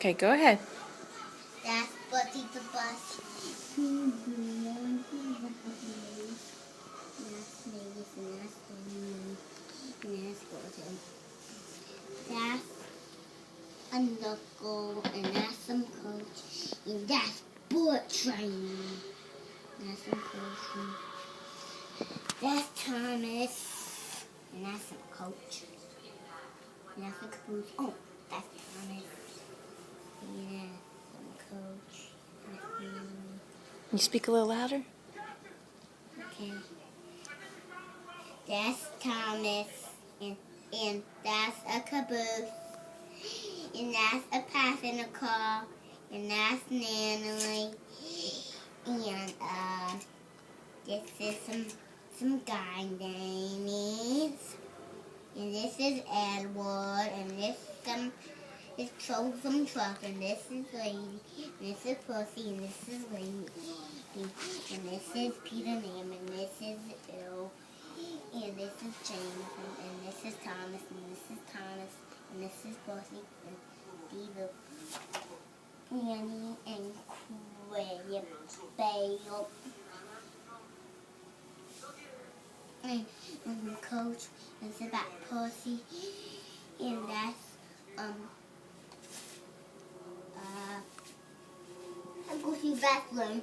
Okay, go ahead. That's Buddy the Bus. That's a knuckle, and that's some coach, and that's bullet train. That's some coach. That's Thomas, and that's some coach. And that's a caboose. Oh, that's Thomas. Yeah, some coach. Can you speak a little louder? Okay. That's Thomas, and that's a caboose, and that's a passenger car, and that's Natalie, and this is some guy names, and this is Edward, and this is some truck, and this is Lady, and this is Pussy, and this is Lady, and this is Peter Name, and this is Bill. And this is James, and this is Thomas, and this is Thomas, and this is Bossy, and Steve, Annie, and Quay, Bale, and the coach, and it's about Pussy, and that's, I'm going to the bathroom.